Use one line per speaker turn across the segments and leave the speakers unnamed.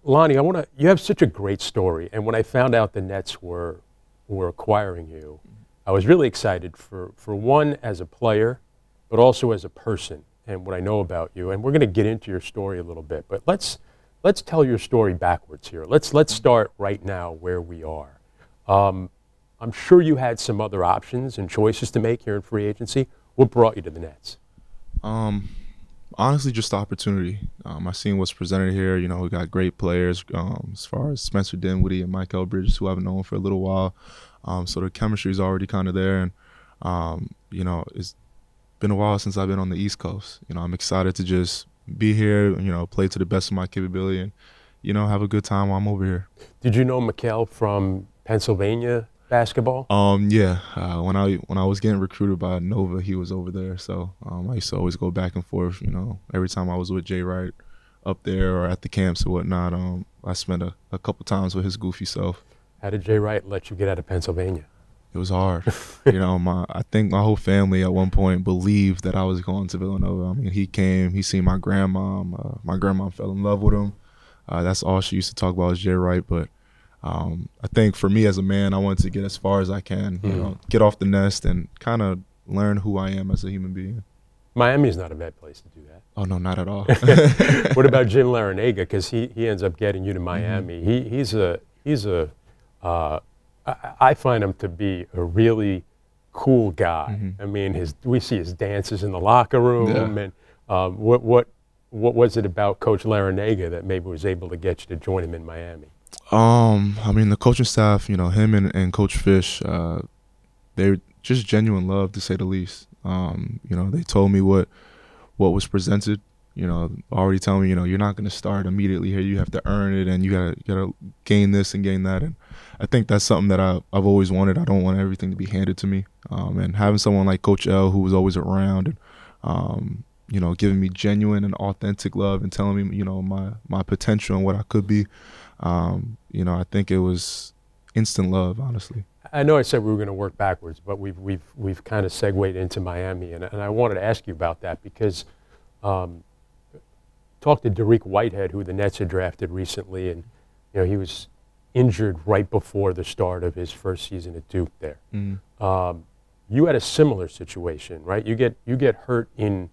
Lonnie, you have such a great story, and when I found out the Nets were acquiring you, I was really excited for one, as a player, but also as a person and what I know about you. And we're going to get into your story a little bit, but let's tell your story backwards here. Let's start right now where we are. I'm sure you had some other options and choices to make here in free agency. What brought you to the Nets?
Honestly, just the opportunity. I seen what's presented here. You know, we got great players as far as Spencer Dinwiddie and Mike Bridges, who I've known for a little while. So the chemistry is already kind of there. And, you know, it's been a while since I've been on the East Coast. You know, I'm excited to just be here, you know, play to the best of my capability and, you know, have a good time while I'm over here.
Did you know Mikal from Pennsylvania basketball?
Yeah. When I was getting recruited by Nova, he was over there. So I used to always go back and forth. You know, every time I was with Jay Wright up there or at the camps or whatnot, I spent a couple times with his goofy self.
How did Jay Wright let you get out of Pennsylvania?
It was hard. You know, I think my whole family at one point believed that I was going to Villanova. I mean, he came, he seen my grandmom. My grandmom fell in love with him. That's all she used to talk about was Jay Wright. But I think for me as a man, I wanted to get as far as I can, you know, get off the nest and kind of learn who I am as a human being.
Miami's not a bad place to do that.
Oh, no, not at all.
What about Jim Larrañaga? Because he ends up getting you to Miami. I find him to be a really cool guy. I mean, we see his dances in the locker room. Yeah. And what was it about Coach Larrañaga that maybe was able to get you to join him in Miami?
I mean, the coaching staff, you know, him and Coach Fish, they're just genuine love, to say the least. You know, they told me what was presented. You know, already telling me, you know, you're not going to start immediately here. You have to earn it, and you gotta gain this and gain that. And I think that's something that I've always wanted. I don't want everything to be handed to me. And having someone like Coach L, who was always around, and you know, giving me genuine and authentic love and telling me, you know, my potential and what I could be. You know, I think it was instant love, honestly.
I know I said we were going to work backwards, but we've kind of segued into Miami, and I wanted to ask you about that because talked to Dariq Whitehead, who the Nets had drafted recently, and you know he was injured right before the start of his first season at Duke there. You had a similar situation, right? You get hurt in,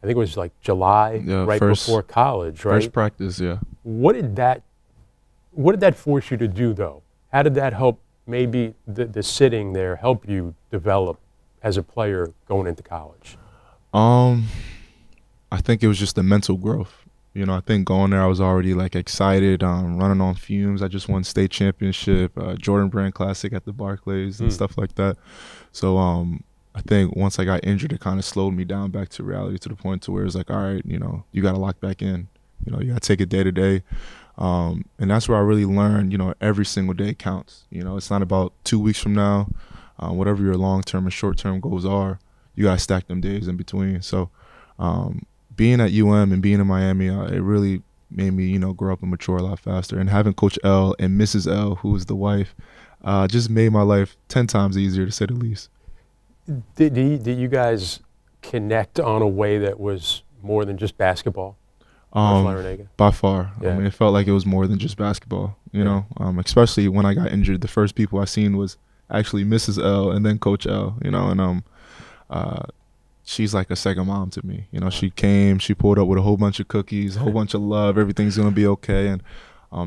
I think it was like July, right before college, right?
First practice, yeah.
What did that force you to do, though? How did that help maybe the sitting there help you develop as a player going into college?
I think it was just the mental growth. You know, I think going there, I was already like excited, running on fumes. I just won state championship, Jordan Brand Classic at the Barclays and stuff like that. So I think once I got injured, it kind of slowed me down back to reality, to the point to where it's like, all right, you know, you got to lock back in. You know, you got to take it day to day. And that's where I really learned, you know, every single day counts. You know, it's not about 2 weeks from now. Whatever your long-term and short-term goals are, you got to stack them days in between. So being at UM and being in Miami, it really made me, you know, grow up and mature a lot faster. And having Coach L and Mrs. L, who was the wife, just made my life 10 times easier, to say the least.
Did you guys connect on a way that was more than just basketball?
By far. Yeah. I mean, it felt like it was more than just basketball, you know, especially when I got injured. The first people I seen was actually Mrs. L and then Coach L, you know, and she's like a second mom to me. You know, she came, she pulled up with a whole bunch of cookies, a whole bunch of love. Everything's going to be okay. And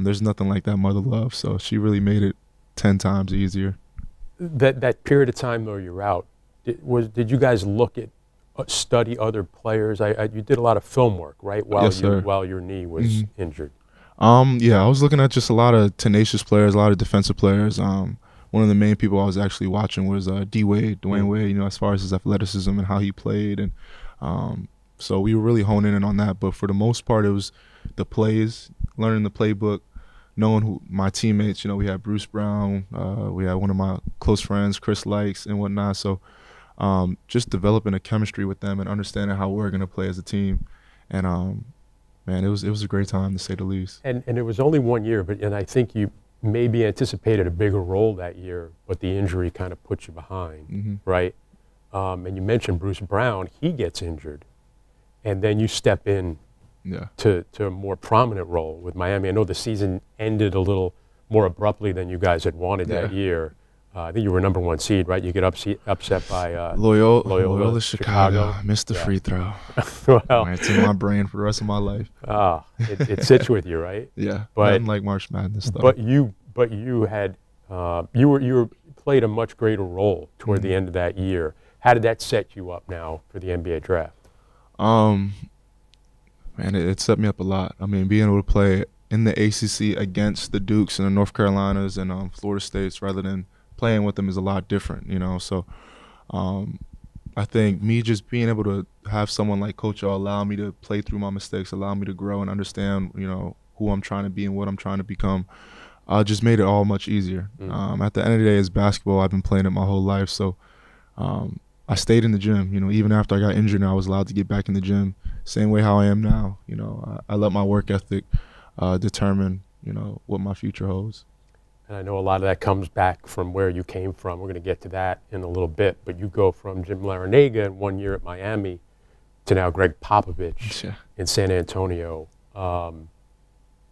there's nothing like that mother love. So she really made it 10 times easier.
That period of time, though, you're out, did you guys look at, study other players? You did a lot of film work, right, while,
yes,
while your knee was injured?
Yeah, I was looking at just a lot of tenacious players, a lot of defensive players. One of the main people I was actually watching was Dwayne Wade, you know, as far as his athleticism and how he played. And so we were really honing in on that. But for the most part, it was the plays, learning the playbook, knowing who my teammates, you know, we had Bruce Brown, we had one of my close friends, Chris Likes and whatnot. So just developing a chemistry with them and understanding how we're going to play as a team. And, man, it was a great time, to say the least.
And it was only 1 year, and I think you maybe anticipated a bigger role that year, but the injury kind of put you behind, right? And you mentioned Bruce Brown. He gets injured, and then you step in to a more prominent role with Miami. I know the season ended a little more abruptly than you guys had wanted that year. I think you were #1 seed, right? You get upset by
Loyola Chicago. Missed the free throw.
Well,
it's in my brain for the rest of my life.
It sits with you, right?
Yeah,
but
nothing like March Madness stuff.
But you had you played a much greater role toward the end of that year. How did that set you up now for the NBA draft?
Man, it set me up a lot. I mean, being able to play in the ACC against the Dukes and the North Carolinas and Florida States rather than playing with them is a lot different, you know. So I think me just being able to have someone like Coach O allow me to play through my mistakes, allow me to grow and understand, you know, who I'm trying to be and what I'm trying to become, just made it all much easier. At the end of the day, it's basketball. I've been playing it my whole life. So I stayed in the gym, you know, even after I got injured and I was allowed to get back in the gym, same way how I am now. You know, I let my work ethic determine, you know, what my future holds.
And I know a lot of that comes back from where you came from. We're going to get to that in a little bit. But you go from Jim Larrañaga in 1 year at Miami to now Greg Popovich in San Antonio.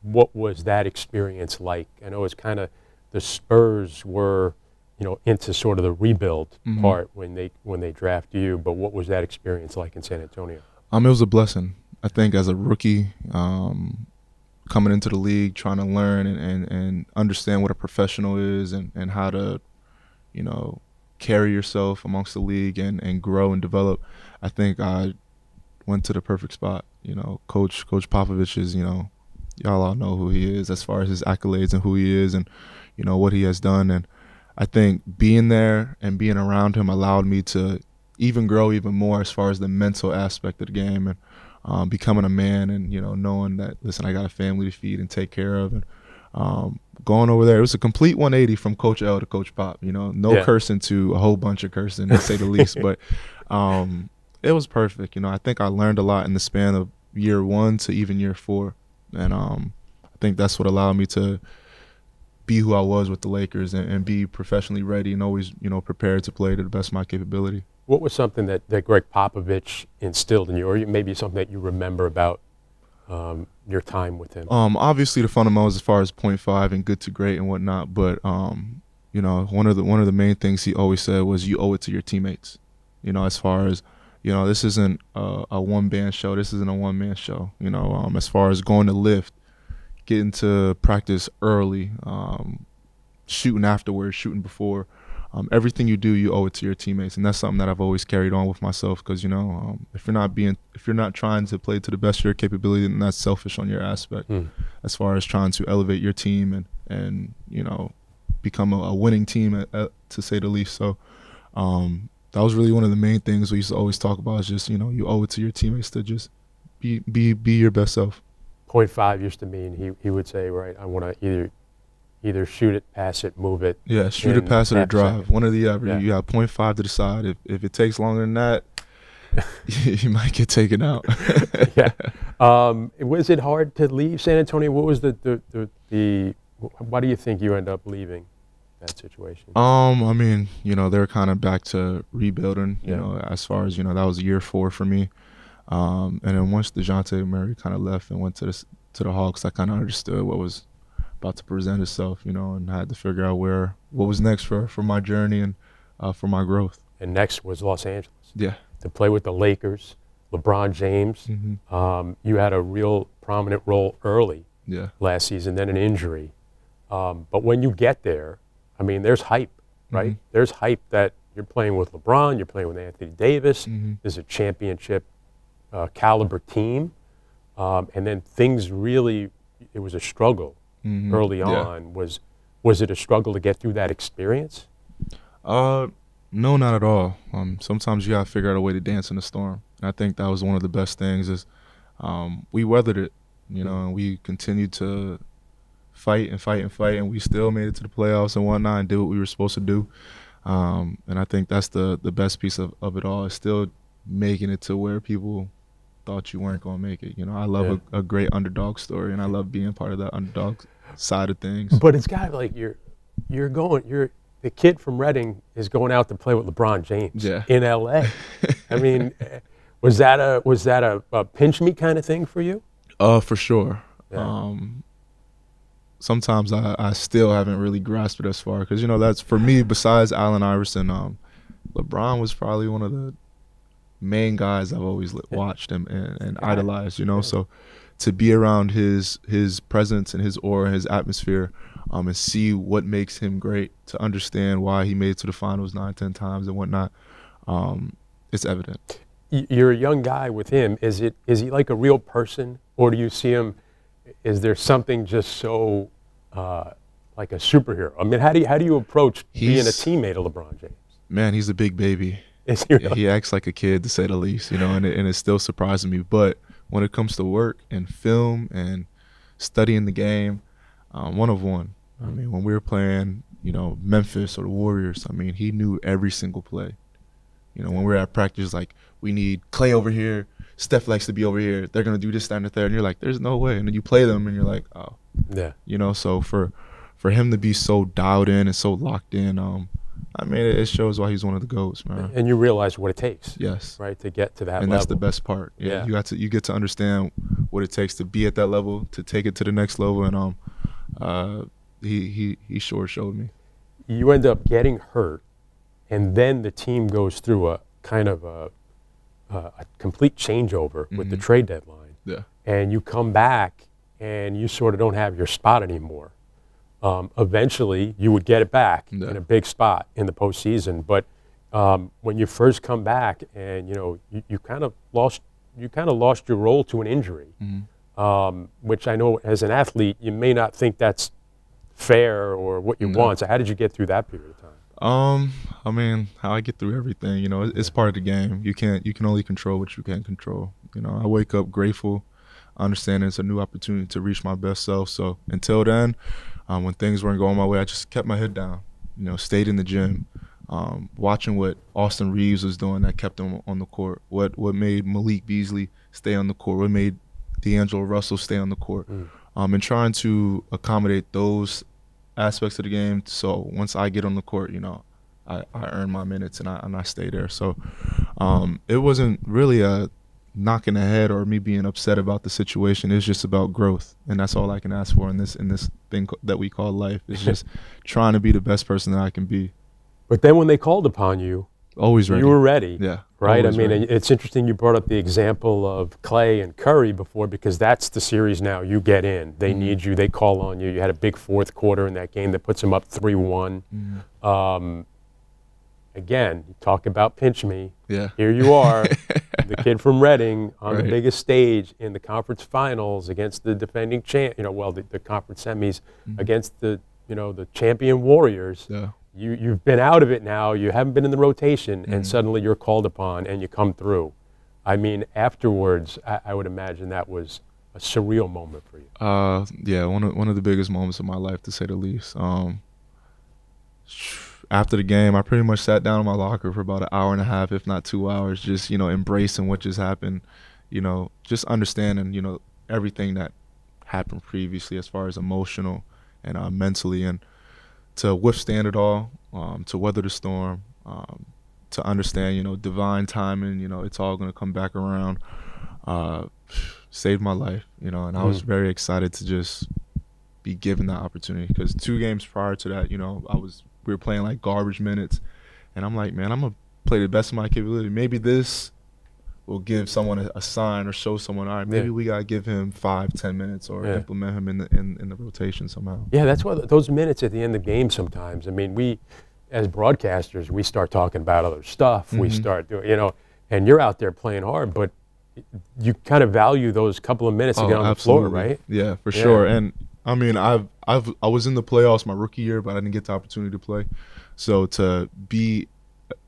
What was that experience like? I know it's kind of the Spurs were, you know, into sort of the rebuild part when they draft you. But what was that experience like in San Antonio?
It was a blessing. I think as a rookie, coming into the league, trying to learn and understand what a professional is and how to, you know, carry yourself amongst the league and grow and develop, I think I went to the perfect spot. You know, Coach Popovich is, you know, y'all all know who he is as far as his accolades and who he is and, you know, what he has done. And I think being there and being around him allowed me to even grow even more as far as the mental aspect of the game and becoming a man and, you know, knowing that, listen, I got a family to feed and take care of. And going over there, it was a complete 180 from Coach L to Coach Pop, you know, no cursing to a whole bunch of cursing, to say the least. But it was perfect. You know, I think I learned a lot in the span of year 1 to even year 4. And I think that's what allowed me to be who I was with the Lakers and be professionally ready and always, you know, prepared to play to the best of my capability.
What was something that Greg Popovich instilled in you, or maybe something that you remember about your time with him?
Obviously the fundamentals as far as 0.5 and good to great and whatnot, but you know, one of the main things he always said was you owe it to your teammates. You know, as far as, you know, this isn't a one-band show. This isn't a one-man show. You know, as far as going to lift, getting to practice early, shooting afterwards, shooting before. Everything you do, you owe it to your teammates, and that's something that I've always carried on with myself. Because, you know, if you're not trying to play to the best of your capability, then that's selfish on your aspect. As far as trying to elevate your team and you know, become a winning team to say the least. So that was really one of the main things we used to always talk about. Is just, you know, you owe it to your teammates to just be your best self.
0.5 used to mean he would say, right, I want to either shoot it, pass it, move it.
Yeah, shoot it, pass it, or drive. One or the other.
Yeah.
You got 0.5 to decide. If it takes longer than that, you might get taken out.
Yeah. Was it hard to leave San Antonio? What was why do you think you end up leaving that situation?
I mean, you know, they're kind of back to rebuilding, you know, as far as, you know, that was year 4 for me. And then once DeJounte Murray kind of left and went to the Hawks, I kind of understood what was about to present itself, you know, and I had to figure out what was next for my journey and for my growth.
And next was Los Angeles.
Yeah.
To play with the Lakers, LeBron James. You had a real prominent role early last season, then an injury. But when you get there, I mean, there's hype, right? There's hype that you're playing with LeBron, you're playing with Anthony Davis. There's a championship caliber team. And then things really, it was a struggle early on. Was it a struggle to get through that experience?
No, not at all. Sometimes you gotta figure out a way to dance in the storm. And I think that was one of the best things is we weathered it, you know, and we continued to fight and fight and fight, and we still made it to the playoffs and whatnot and did what we were supposed to do. And I think that's the best piece of it all, is still making it to where people thought you weren't going to make it. You know, I love a great underdog story, and I love being part of that underdog side of things.
But it's got like the kid from Reading is going out to play with LeBron James in LA. I mean, was that a pinch me kind of thing for you?
For sure.
Yeah.
Sometimes I still haven't really grasped it as far because, you know, that's for me, besides Allen Iverson, LeBron was probably one of the main guys I've always watched and idolized, you know. So to be around his presence and his aura, his atmosphere, and see what makes him great, to understand why he made it to the finals 9, 10 times and whatnot, it's evident.
You're a young guy with him. Is he like a real person, or do you see him? Is there something just so like a superhero? I mean, how do you approach being a teammate of LeBron James?
Man, he's a big baby.
Is he really?
He acts like a kid, to say the least, you know, and it still surprises me. But when it comes to work and film and studying the game, one of one. I mean, when we were playing, you know, Memphis or the Warriors, I mean, he knew every single play. You know, when we're at practice, like, we need Clay over here, Steph likes to be over here, they're going to do this, that, and the third, and you're like, there's no way. And then you play them, and you're like, oh.
Yeah.
You know, so for him to be so dialed in and so locked in, I mean, it shows why he's one of the GOATs, man.
And you realize what it takes.
Yes.
Right, to get to that level.
And that's the best part. Yeah. You get to understand what it takes to be at that level, to take it to the next level, and he sure showed me.
You end up getting hurt, and then the team goes through a kind of a complete changeover with the trade deadline.
Yeah.
And you come back, and you sort of don't have your spot anymore. Eventually, you would get it back in a big spot in the postseason. But when you first come back, and you know you kind of lost your role to an injury, which I know as an athlete you may not think that's fair or what you want. So how did you get through that period of time?
I mean, how I get through everything, you know, it's part of the game. You can only control what you can't control. You know, I wake up grateful, understanding it's a new opportunity to reach my best self. So until then, when things weren't going my way, I just kept my head down, you know, stayed in the gym, watching what Austin Reeves was doing that kept him on the court, what made Malik Beasley stay on the court, what made D'Angelo Russell stay on the court, and trying to accommodate those aspects of the game. So once I get on the court, you know, I earn my minutes and I stay there. So it wasn't really a knocking ahead or me being upset about the situation. It's just about growth, and that's all I can ask for in this thing that we call life. It's just trying to be the best person that I can be.
But then when they called upon you,
always ready.
You were ready.
Yeah.
Right? I mean, it's interesting you brought up the example of Clay and Curry before, because that's the series now you get in. They need you. They call on you. You had a big fourth quarter in that game that puts them up 3-1. Again, you talk about pinch me.
Yeah.
Here you are, the kid from Reading on the biggest stage in the conference finals against the defending champ, the conference semis against the champion Warriors.
Yeah.
You've been out of it now. You haven't been in the rotation, and suddenly you're called upon and you come through. I mean, afterwards, I would imagine that was a surreal moment for you.
Yeah, one of the biggest moments of my life, to say the least. After the game, I pretty much sat down in my locker for about an hour and a half, if not 2 hours, just, embracing what just happened, just understanding, everything that happened previously as far as emotional and mentally, and to withstand it all, to weather the storm, to understand, divine timing, it's all going to come back around, saved my life, and I was very excited to just be given that opportunity, because 2 games prior to that, we were playing like garbage minutes, and I'm like, man, I'm gonna play the best of my capability. Maybe this will give someone a sign or show someone, all right, maybe we gotta give him 5-10 minutes or implement him in the rotation somehow.
Yeah, that's why those minutes at the end of the game sometimes. I mean, we as broadcasters, we start talking about other stuff. We start doing, and you're out there playing hard, but you kind of value those couple of minutes to get on the floor, right?
Yeah, for sure. And I mean, I was in the playoffs my rookie year, but I didn't get the opportunity to play. So to be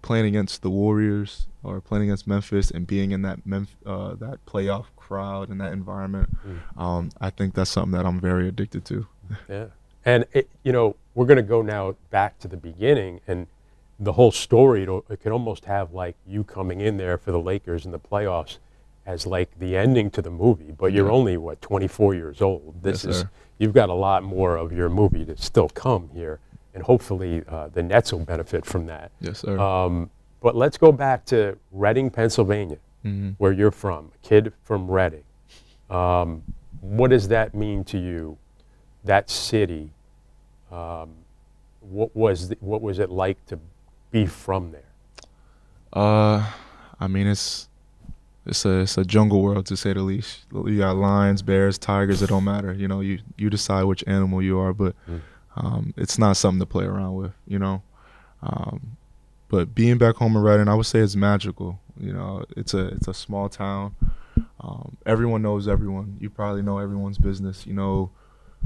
playing against the Warriors or playing against Memphis and being in that that playoff crowd and that environment, I think that's something that I'm very addicted to.
Yeah, and we're going to go now back to the beginning, and the whole story. It could almost have like you coming in there for the Lakers in the playoffs as like the ending to the movie, but you're only 24 years old. You've got a lot more of your movie to still come here, and hopefully the Nets will benefit from that.
Yes, sir.
But let's go back to Reading, Pennsylvania, where you're from, a kid from Reading. What does that mean to you, that city? What was it like to be from there?
I mean, it's a jungle world, to say the least. You got lions, bears, tigers. It don't matter. You know, you decide which animal you are, but it's not something to play around with. You know, but being back home in Reading, I would say it's magical. You know, it's a small town. Everyone knows everyone. You probably know everyone's business. You know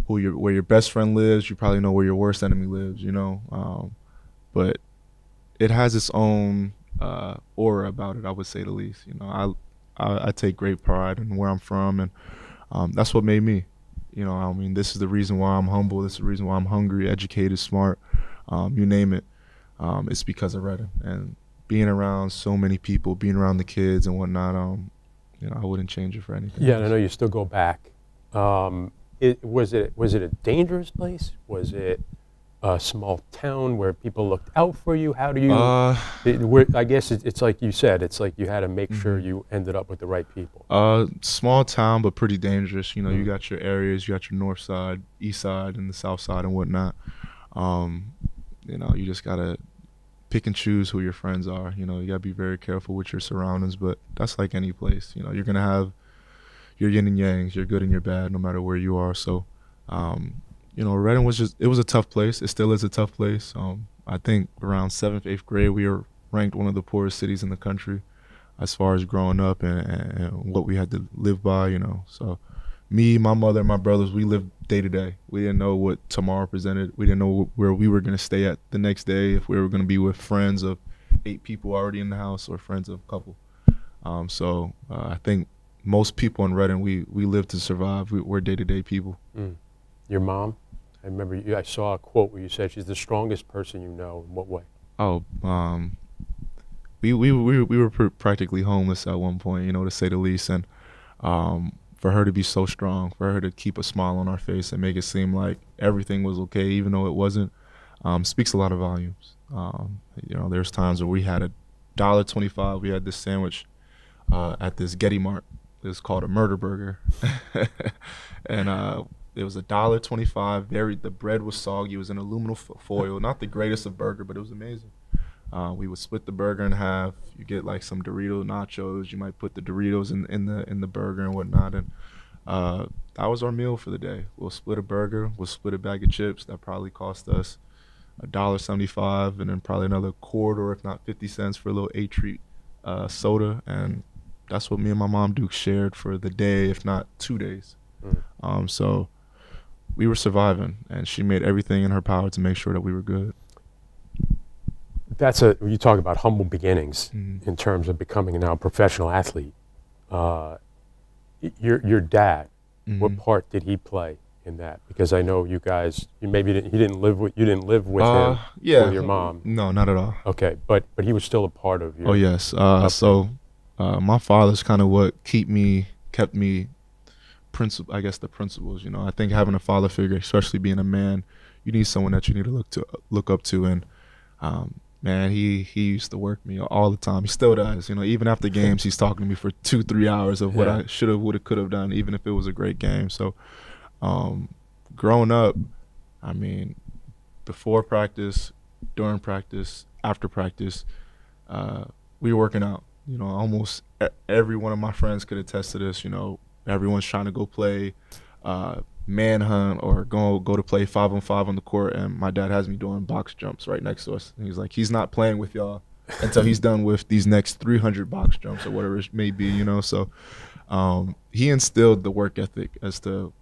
where your best friend lives. You probably know where your worst enemy lives. You know, but it has its own aura about it, I would say the least. You know, I take great pride in where I'm from, and that's what made me. You know, I mean, this is the reason why I'm humble. This is the reason why I'm hungry, educated, smart, you name it. It's because of Reading and being around so many people, being around the kids and whatnot. You know, I wouldn't change it for anything.
Yeah, and I know you still go back. Was it a dangerous place? Was it a small town where people looked out for you? How do you? I guess it's like you said. It's like you had to make sure you ended up with the right people.
Small town, but pretty dangerous. You know, you got your areas. You got your north side, east side, and the south side and whatnot. You know, you just gotta pick and choose who your friends are. You know, you gotta be very careful with your surroundings. But that's like any place. You know, you're gonna have your yin and yangs, your good and your bad, no matter where you are. So. You know, Reading was it was a tough place. It still is a tough place. I think around 7th, 8th grade, we were ranked one of the poorest cities in the country as far as growing up and what we had to live by, you know. So me, my mother, my brothers, we lived day to day. We didn't know what tomorrow presented. We didn't know where we were going to stay at the next day, if we were going to be with friends of 8 people already in the house or friends of a couple. So I think most people in Reading, we live to survive. We're day-to-day people.
Your mom? I remember I saw a quote where you said she's the strongest person you know. In what way?
Oh, we were practically homeless at one point, you know, to say the least. And for her to be so strong, for her to keep a smile on our face and make it seem like everything was okay, even though it wasn't, speaks a lot of volumes. You know, there's times where we had $1.25. We had this sandwich at this Getty Mart. It was called a murder burger, and it was $1.25. The bread was soggy. It was in aluminum foil. Not the greatest of burger, but it was amazing. We would split the burger in half. You get like some Dorito nachos. You might put the Doritos in the burger and whatnot. And that was our meal for the day. We'll split a burger. We'll split a bag of chips. That probably cost us $1.75, and then probably another quarter, if not 50 cents, for a little 8-treat soda. And that's what me and my mom Duke shared for the day, if not 2 days. So we were surviving, and she made everything in her power to make sure that we were good.
You talk about humble beginnings in terms of becoming now a professional athlete. Your dad, what part did he play in that? Because I know you guys, you didn't live with him, with your mom.
No, not at all.
Okay, but he was still a part of your.
Oh yes. So my father's kind of what kept me. I guess the principles, you know. I think having a father figure, especially being a man, you need someone that you need to look up to. And man, he used to work me all the time. He still does, you know. Even after games, he's talking to me for 2-3 hours of what I should have, would have, could have done, even if it was a great game. So growing up, I mean, before practice, during practice, after practice, we were working out. You know, almost every one of my friends could attest to this. You know, everyone's trying to go play manhunt or go to play 5-on-5 on the court, and my dad has me doing box jumps right next to us. And he's like, he's not playing with y'all until he's done with these next 300 box jumps or whatever it may be, you know. So he instilled the work ethic as to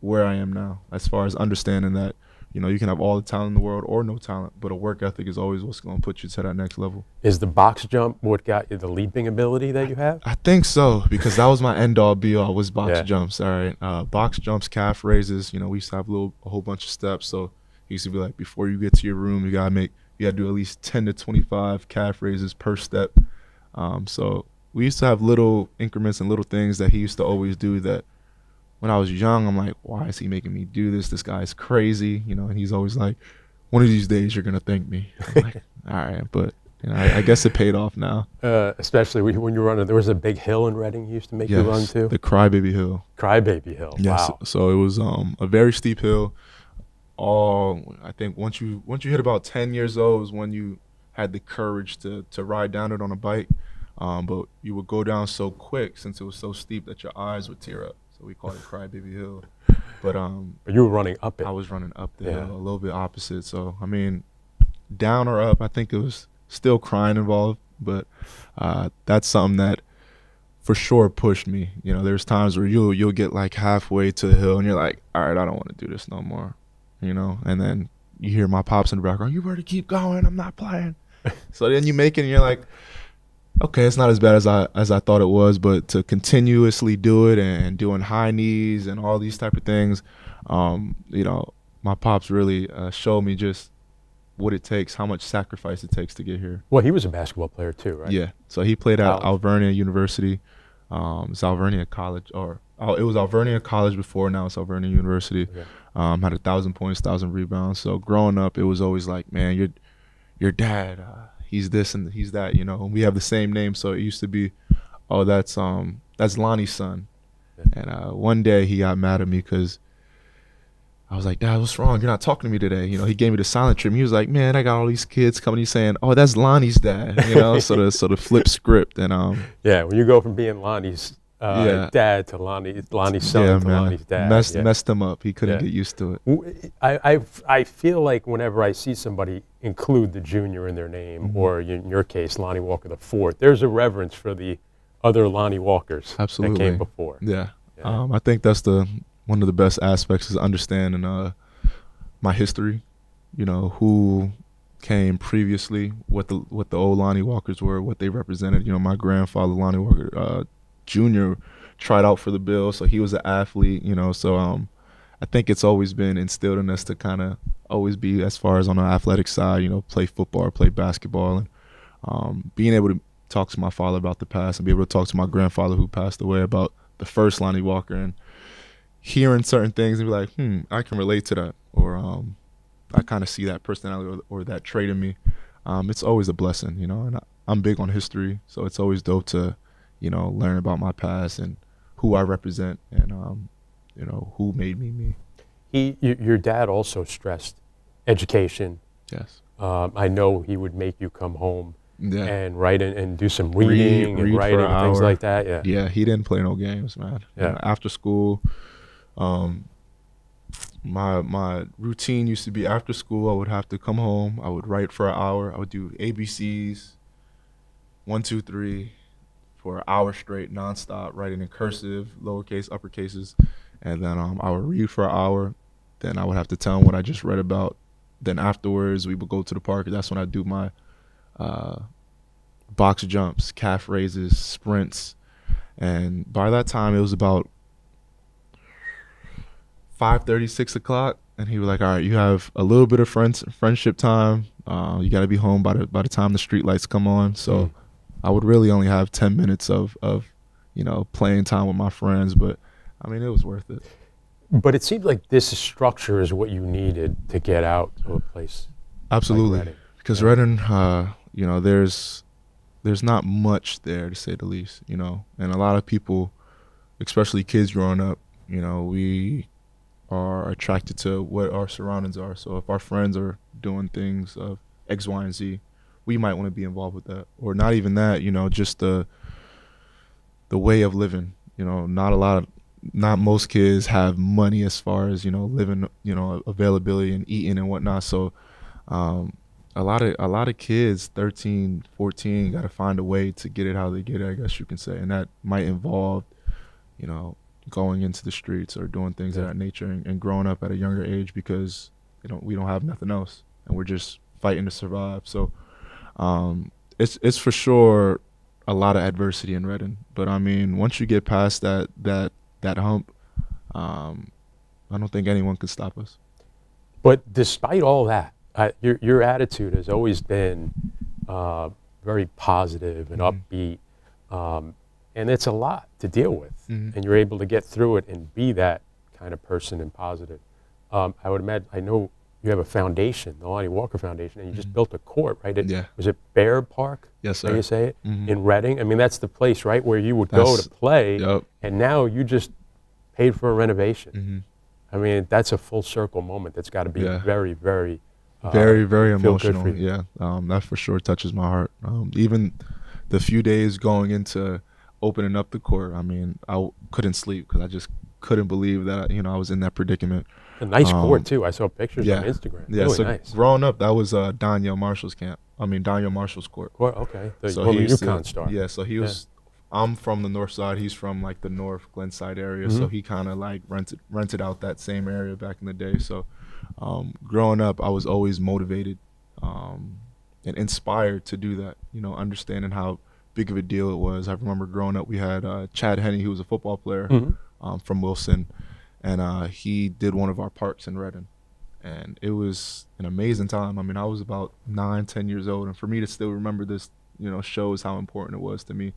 where I am now, as far as understanding that, you know, you can have all the talent in the world or no talent, but a work ethic is always what's going to put you to that next level.
Is the box jump what got you the leaping ability that you have?
I think so, because that was my end-all be-all was box jumps. All right, box jumps, calf raises. You know, we used to have a whole bunch of steps. So he used to be like, before you get to your room, you gotta do at least 10 to 25 calf raises per step. So we used to have little increments and little things that he used to always do that. When I was young, I'm like, why is he making me do this? This guy's crazy, you know. And he's always like, one of these days you're gonna thank me. I'm like, all right, but You know, I guess it paid off now.
Especially when you were running. There was a big hill in Reading you used to make you run to.
The Crybaby Hill.
Crybaby Hill.
Yes.
Wow.
So it was a very steep hill. I think once you hit about 10 years old is when you had the courage to ride down it on a bike. But you would go down so quick since it was so steep that your eyes would tear up. So we called it Crybaby Hill. But
you were running up it.
I was running up the hill, a little bit opposite. So I mean, down or up, I think it was still crying involved. But that's something that for sure pushed me. You know, there's times where you'll get like halfway to the hill and you're like, all right, I don't want to do this no more. You know, and then you hear my pops in the background, you better keep going, I'm not playing. So then you make it and you're like, okay, it's not as bad as I thought it was, but to continuously do it and doing high knees and all these type of things, you know, my pops really showed me just what it takes, how much sacrifice it takes to get here.
Well, he was a basketball player too, right? Yeah.
So he played at Alvernia University. It's Alvernia College, or it was Alvernia College before, now it's Alvernia University. Okay. Had 1,000 points, 1,000 rebounds. So growing up, it was always like, man, your dad, he's this and he's that, you know. And we have the same name, so it used to be, oh, that's Lonnie's son. Yeah. And one day he got mad at me because I was like, Dad, what's wrong? You're not talking to me today. You know, he gave me the silent treatment. He was like, man, I got all these kids coming. He's saying, oh, that's Lonnie's dad. You know, so the flip script and
yeah, when you go from being Lonnie's dad to Lonnie's son to Lonnie's dad.
Messed him up. He couldn't get used to it.
I feel like whenever I see somebody include the junior in their name, or in your case, Lonnie Walker IV, there's a reverence for the other Lonnie Walkers that came before.
Yeah. I think that's one of the best aspects is understanding my history, you know, who came previously, what the old Lonnie Walkers were, what they represented. You know, my grandfather, Lonnie Walker Jr., tried out for the Bills, so he was an athlete, you know. So I think it's always been instilled in us to kind of always be, as far as on the athletic side, you know, play football or play basketball. And being able to talk to my father about the past and be able to talk to my grandfather who passed away about the first Lonnie Walker, and hearing certain things and be like, I can relate to that, or I kind of see that personality or that trait in me. It's always a blessing, you know. And I'm big on history, so it's always dope to, you know, learn about my past and who I represent and, you know, who made me me.
Your dad also stressed education.
Yes.
I know he would make you come home and write and do some reading and writing and things like that. Yeah.
Yeah, he didn't play no games, man. Yeah. You know, after school, my routine used to be after school, I would have to come home, I would write for an hour, I would do ABCs, 1, 2, 3, for an hour straight, nonstop, writing in cursive, lowercase, uppercases, and then I would read for an hour, then I would have to tell him what I just read about, then afterwards we would go to the park, that's when I do my box jumps, calf raises, sprints, and by that time it was about 5:30, 6 o'clock, and he was like, all right, you have a little bit of friendship time. You got to be home by the time the street lights come on. So I would really only have 10 minutes of you know, playing time with my friends, but I mean, it was worth it.
But it seems like this structure is what you needed to get out to a place.
Absolutely.
Like Reading.
Because Reading, you know, there's not much there, to say the least, you know, and a lot of people, especially kids growing up, you know, we are attracted to what our surroundings are. So if our friends are doing things of X, Y, and Z, we might want to be involved with that. Or not even that, you know, just the way of living. You know, not most kids have money as far as, you know, living, you know, availability and eating and whatnot. So a lot of kids, 13, 14, got to find a way to get it how they get it, I guess you can say. And that might involve, you know, going into the streets or doing things of that nature and growing up at a younger age because, you know, we don't have nothing else and we're just fighting to survive. So it's for sure a lot of adversity in Reading. But I mean, once you get past that hump, I don't think anyone could stop us.
But despite all that, your attitude has always been very positive and upbeat. And it's a lot to deal with, and you're able to get through it and be that kind of person and positive. I would imagine, I know you have a foundation, the Lonnie Walker Foundation, and you just built a court, right?
Yeah.
Was it Bear Park?
Yes,
How
sir.
you say it? In Reading? I mean, that's the place, right, where you would go to play,
Yep.
and now you just paid for a renovation. I mean, that's a full circle moment. That's got to be very, very,
very, very
feel good
emotional.
for you.
Yeah, that for sure touches my heart. Even the few days going into opening up the court, I mean, I couldn't sleep because I just couldn't believe that I was in that predicament.
A nice court too. I saw pictures on Instagram.
Yeah,
really
so
nice.
Growing up, that was Danielle Marshall's Danielle Marshall's court.
Okay. The
So he used
UConn star.
Yeah, so he was. I'm from the north side. He's from like the north Glenside area. So he kind of like rented out that same area back in the day. So growing up, I was always motivated and inspired to do that. Understanding how big of a deal it was. I remember growing up, we had Chad Henne, who was a football player from Wilson, and he did one of our parks in Reading. And it was an amazing time. I mean, I was about 9, 10 years old, and for me to still remember this, shows how important it was to me.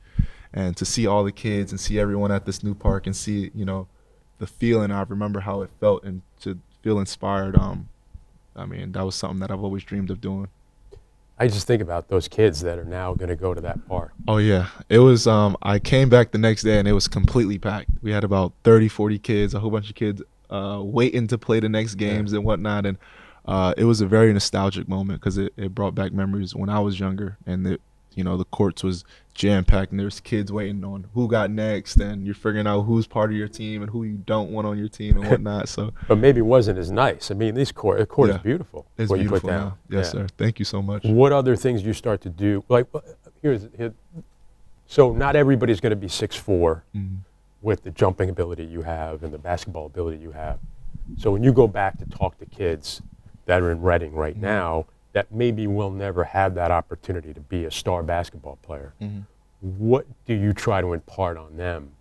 And to see all the kids and see everyone at this new park and see, the feeling, I remember how it felt, and to feel inspired, I mean, that was something that I've always dreamed of doing.
I just think about those kids that are now going to go to that park.
Oh, yeah. It was, I came back the next day and it was completely packed. We had about 30, 40 kids, a whole bunch of kids waiting to play the next games and whatnot. And it was a very nostalgic moment because it brought back memories when I was younger, and the courts was jam-packed and there's kids waiting on who got next, and you're figuring out who's part of your team and who you don't want on your team and whatnot. So,
but maybe it wasn't as nice. I mean, the court is beautiful.
It's
what
beautiful
you put down.
now. Yes, sir. Thank you so much.
What other things do you start to do? Like, so not everybody's going to be 6'4" with the jumping ability you have and the basketball ability you have. So when you go back to talk to kids that are in Reading right now that maybe will never have that opportunity to be a star basketball player, what do you try to impart on them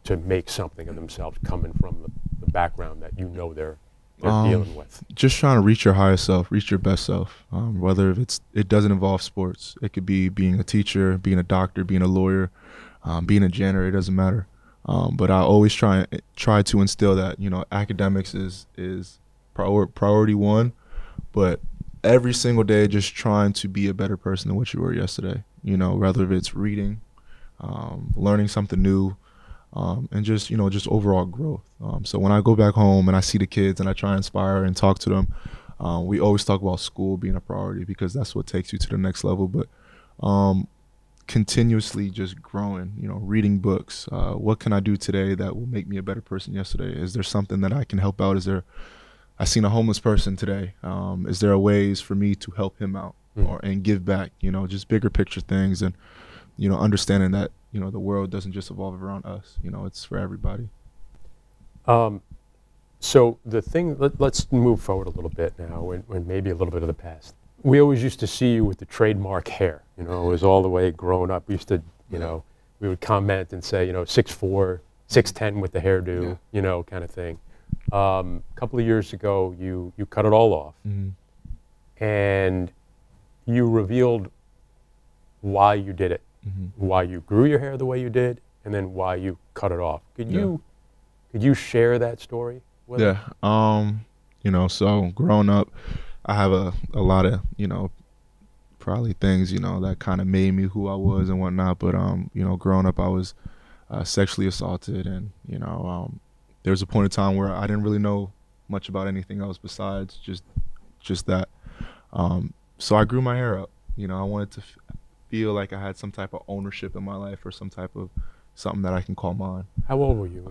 to make something of themselves coming from the background that they're dealing with?
Just trying to reach your higher self, reach your best self. Whether it doesn't involve sports, it could be being a teacher, being a doctor, being a lawyer, being a janitor. It doesn't matter. But I always try to instill that academics is priority one, but every single day just trying to be a better person than what you were yesterday. Whether if it's reading, learning something new, and just overall growth. So when I go back home and I see the kids and I try to inspire and talk to them, we always talk about school being a priority because that's what takes you to the next level. But continuously just growing, reading books. What can I do today that will make me a better person yesterday? Is there something that I can help out? I seen a homeless person today. Is there ways for me to help him out and give back? Just bigger picture things, and understanding that the world doesn't just evolve around us. It's for everybody.
So the thing, let's move forward a little bit now, and maybe a little bit of the past. We always used to see you with the trademark hair. It was all the way growing up. We used to, we would comment and say, 6'4", 6'10" with the hairdo, kind of thing. A couple of years ago, you cut it all off, and you revealed why you did it, why you grew your hair the way you did, and then why you cut it off. Could you share that story with us?
So growing up, I have a lot of probably things that kind of made me who I was and whatnot. But growing up, I was sexually assaulted, and there was a point in time where I didn't really know much about anything else besides just that. So I grew my hair up. I wanted to feel like I had some type of ownership in my life, or some type of something that I can call mine.
How old were you?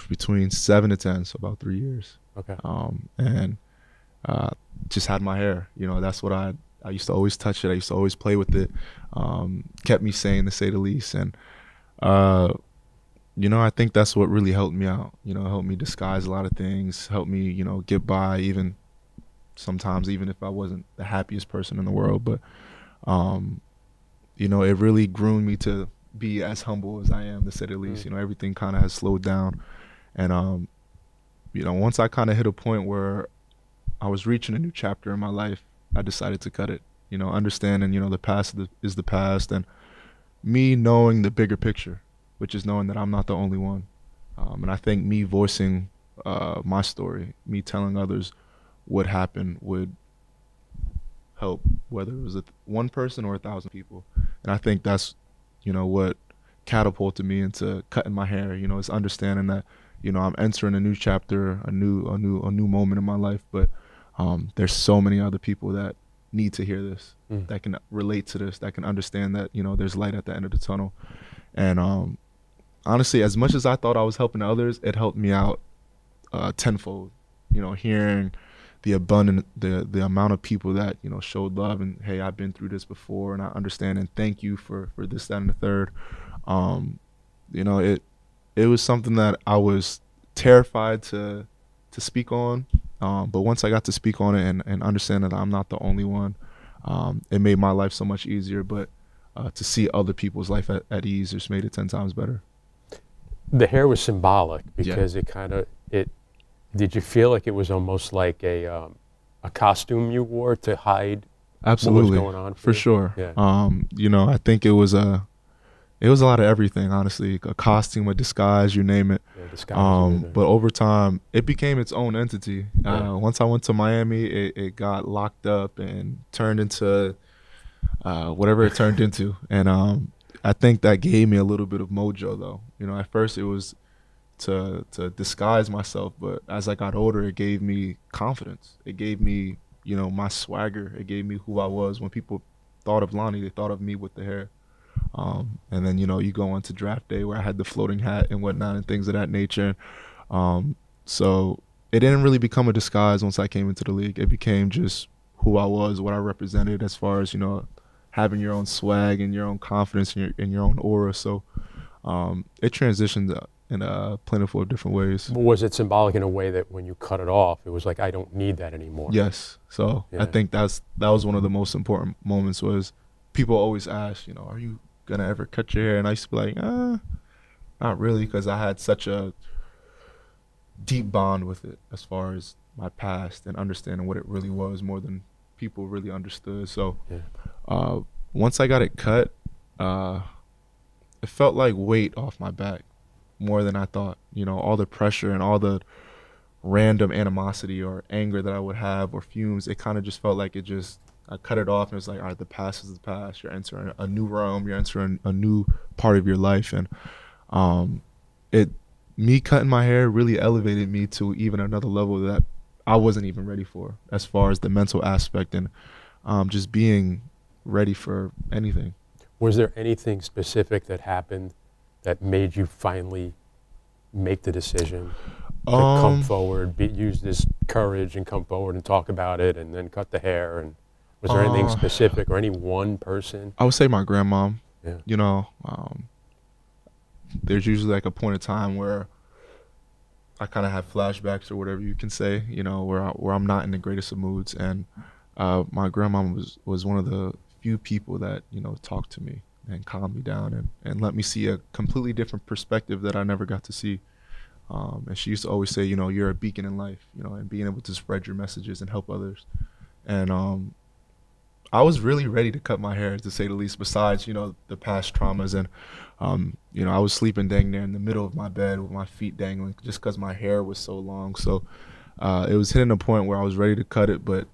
Between 7 to 10, so about 3 years.
Okay.
And just had my hair. That's what I used to always touch it. I used to always play with it. Kept me sane, to say the least. And I think that's what really helped me out. Helped me disguise a lot of things, helped me, get by, even sometimes, even if I wasn't the happiest person in the world. But, it really groomed me to be as humble as I am, to say the least. Everything kind of has slowed down. And, once I kind of hit a point where I was reaching a new chapter in my life, I decided to cut it, understanding, the past is the past, and me knowing the bigger picture, which is knowing that I'm not the only one. And I think me voicing my story, me telling others what happened would help, whether it was one person or 1,000 people. And I think that's, what catapulted me into cutting my hair. It's understanding that, I'm entering a new chapter, a new moment in my life. But there's so many other people that need to hear this, that can relate to this, that can understand that, there's light at the end of the tunnel. And honestly, as much as I thought I was helping others, it helped me out tenfold. Hearing the amount of people that showed love and, hey, I've been through this before and I understand, and thank you for this, that, and the third. It was something that I was terrified to speak on, but once I got to speak on it and understand that I'm not the only one, it made my life so much easier. But to see other people's life at ease just made it 10 times better.
The hair was symbolic because did you feel like it was almost like a costume you wore to hide
Absolutely.
what was going on
for sure?
Yeah.
I think it was a lot of everything, honestly. A costume, a disguise, you name it.
Yeah, disguise,
but over time, it became its own entity. Once I went to Miami, it got locked up and turned into whatever it turned into. And I think that gave me a little bit of mojo, though. At first it was to disguise myself, but as I got older, it gave me confidence. It gave me, my swagger. It gave me who I was. When people thought of Lonnie, they thought of me with the hair. And then, you go on to draft day where I had the floating hat and whatnot and things of that nature. So it didn't really become a disguise once I came into the league. It became just who I was, what I represented, as far as, having your own swag and your own confidence and your own aura. So it transitioned in a plentiful of different ways.
Was it symbolic in a way that when you cut it off, it was like, I don't need that anymore?
Yes. So I think that was one of the most important moments. Was people always ask, are you gonna ever cut your hair? And I used to be like, not really, because I had such a deep bond with it as far as my past and understanding what it really was, more than people really understood. So once I got it cut, it felt like weight off my back more than I thought. All the pressure and all the random animosity or anger that I would have, or fumes, it kind of just felt like I cut it off, and it's like, all right, the past is the past. You're entering a new realm. You're entering a new part of your life. And me cutting my hair really elevated me to even another level that I wasn't even ready for, as far as the mental aspect and just being ready for anything.
Was there anything specific that happened that made you finally make the decision to come forward, use this courage and come forward and talk about it, and then cut the hair? And was there anything specific or any one person?
I would say my grandmom.
Yeah.
There's usually like a point of time where I kind of have flashbacks, or whatever you can say, where I'm not in the greatest of moods. And my grandmom was one of the few people that, talked to me and calmed me down and let me see a completely different perspective that I never got to see. And she used to always say, you're a beacon in life, and being able to spread your messages and help others. And I was really ready to cut my hair, to say the least, besides, the past traumas. And, I was sleeping dang near in the middle of my bed with my feet dangling just because my hair was so long. So it was hitting a point where I was ready to cut it, but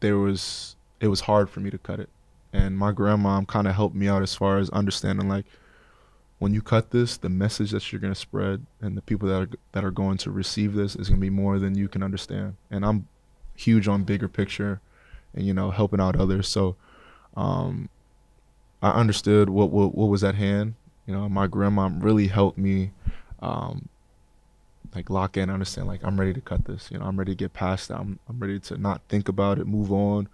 it was hard for me to cut it. And my grandmom kind of helped me out as far as understanding, like, when you cut this, the message that you're going to spread and the people that are going to receive this is going to be more than you can understand. And I'm huge on bigger picture and, helping out others. So I understood what was at hand. My grandma really helped me like lock in, understand, like, I'm ready to cut this. I'm ready to get past that. I'm ready to not think about it, move on,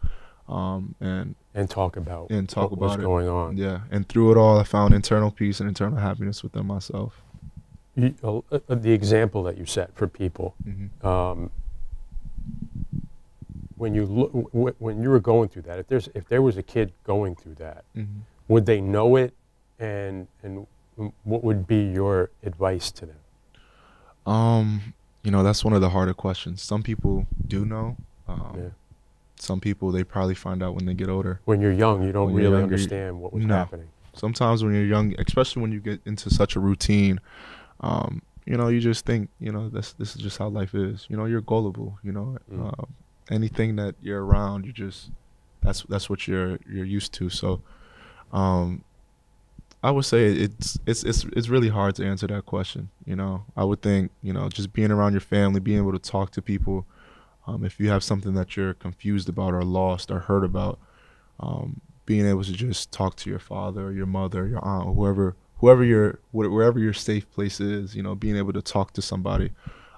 and talk about what's going on. Yeah, and through it all, I found internal peace and internal happiness within myself.
The example that you set for people, when you were going through that, if there was a kid going through that, would they know it, and what would be your advice to them?
That's one of the harder questions. Some people do know. Some people, they probably find out when they get older.
When you're young, you don't really understand what was happening.
Sometimes when you're young, especially when you get into such a routine, you just think, this is just how life is. You're gullible. anything that you're around, you just that's what you're used to. So I would say it's really hard to answer that question. You know, I would think, you know, just being around your family, being able to talk to people, if you have something that you're confused about or lost or hurt about, being able to just talk to your father or your mother, or your aunt, or wherever your safe place is, you know, being able to talk to somebody.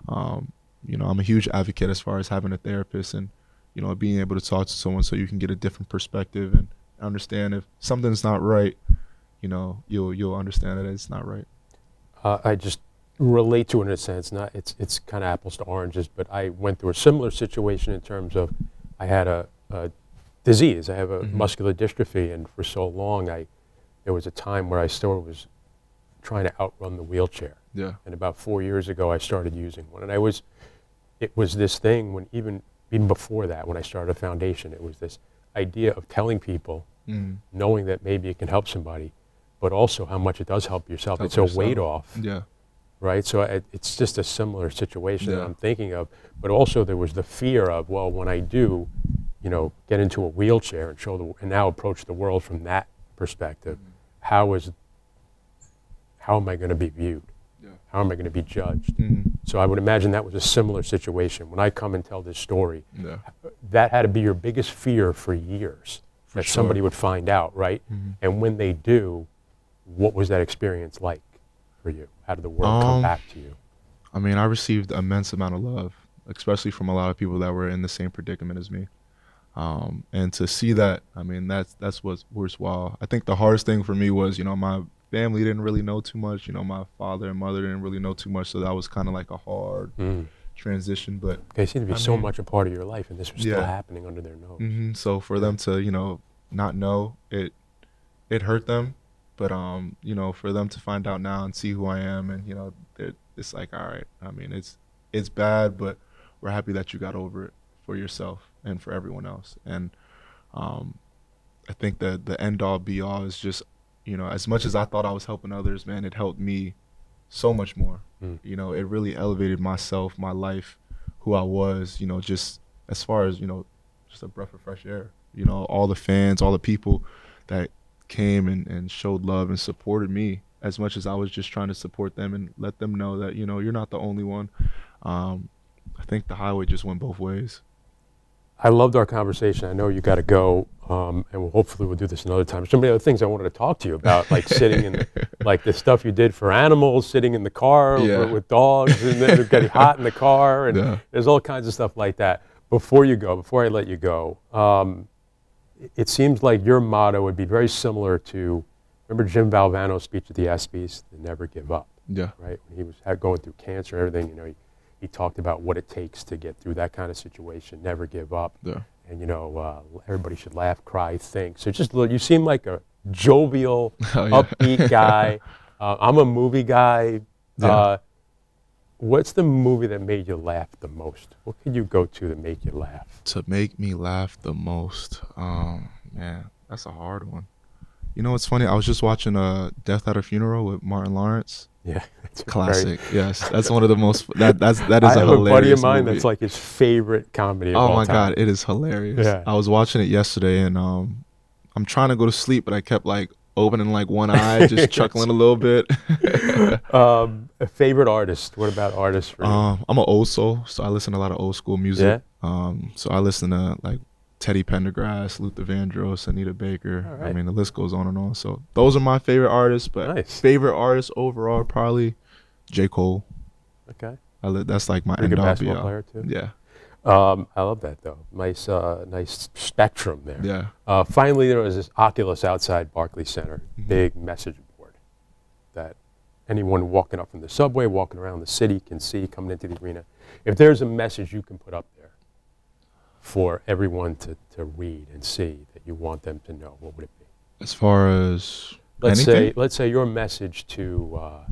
You know, I'm a huge advocate as far as having a therapist and, you know, being able to talk to someone so you can get a different perspective and understand if something's not right, you know, you'll understand that it's not right.
I just relate to it in a sense. Not it's kind of apples to oranges, but I went through a similar situation in terms of I had a disease. I have a muscular dystrophy, and for so long there was a time where I still was trying to outrun the wheelchair.
Yeah.
And about 4 years ago, I started using one, and it was this thing when even before that, when I started a foundation, it was this idea of telling people, knowing that maybe it can help somebody, but also how much it does help yourself. It's a weight off.
Yeah.
Right? So it's just a similar situation that I'm thinking of. But also there was the fear of, well, when I do, you know, get into a wheelchair and now approach the world from that perspective, how am I going to be viewed? Yeah. How am I going to be judged? So I would imagine that was a similar situation. When I come and tell this story, that had to be your biggest fear for years, that somebody would find out, right? And when they do, what was that experience like for you? How did the world come back to you?
I mean, I received an immense amount of love, especially from a lot of people that were in the same predicament as me. And to see that, I mean, that's what's worthwhile. I think the hardest thing for me was, you know, my family didn't really know too much. You know, my father and mother didn't really know too much, so that was kind of like a hard transition. But
they seem to be so much a part of your life, and this was still happening under their nose.
So for them to, you know, not know, it hurt them. But you know, for them to find out now and see who I am, and you know, it's like, all right. I mean, it's bad, but we're happy that you got over it for yourself and for everyone else. And I think that the end all be all is just, you know, as much as I thought I was helping others, man, it helped me so much more. You know, it really elevated myself, my life, who I was. You know, just as far as, you know, just a breath of fresh air. You know, all the fans, all the people that came and showed love and supported me as much as I was just trying to support them and let them know that, you know, you're not the only one. I think the highway just went both ways.
I loved our conversation. I know you got to go, and hopefully we'll do this another time. Some of the other things I wanted to talk to you about, like sitting in, like the stuff you did for animals, sitting in the car with dogs, and then getting hot in the car, and there's all kinds of stuff like that. Before I let you go, it seems like your motto would be very similar to, remember Jim Valvano's speech at the ESPYs, the never give up. Yeah. Right? When he was going through cancer and everything, you know, he talked about what it takes to get through that kind of situation, never give up. Yeah. And, you know, everybody should laugh, cry, think. So just, you seem like a jovial, upbeat guy. I'm a movie guy. What's the movie that made you laugh the most? What could you go to make you laugh?
To make me laugh the most? Man, that's a hard one. You know what's funny? I was just watching Death at a Funeral with Martin Lawrence.
Yeah.
Classic. Yes. That's one of the most, that is a hilarious
I have a buddy of mine
movie.
That's like his favorite comedy of all time.
Oh my God, it is hilarious. Yeah. I was watching it yesterday, and I'm trying to go to sleep, but I kept like opening like one eye, just chuckling a little bit.
A favorite artist? What about artists for you?
I'm an old soul, so I listen to a lot of old school music. Yeah. So I listen to like Teddy Pendergrass, Luther Vandross, Anita Baker. Right. I mean, the list goes on and on. So those are my favorite artists. But favorite artist overall, probably J. Cole.
Okay.
That's like my
end all be all. Player too.
Yeah.
I love that though. Nice, nice spectrum there. Yeah. Finally, there was this Oculus outside Barclays Center, big message board that anyone walking up from the subway, walking around the city can see coming into the arena. If there's a message you can put up there for everyone to read and see that you want them to know, what would it be?
As far as
let's say your message to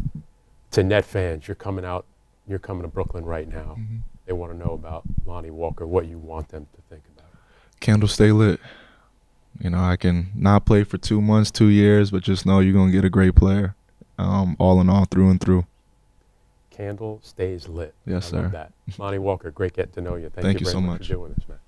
net fans, you're coming to Brooklyn right now. They want to know about Lonnie Walker, what you want them to think about.
Candle stay lit. You know, I can not play for 2 months, 2 years, but just know you're going to get a great player, all in all, through and through.
Candle stays lit.
Yes,
I love
sir.
that. Lonnie Walker, great getting to know you. Thank you very much for doing this, man.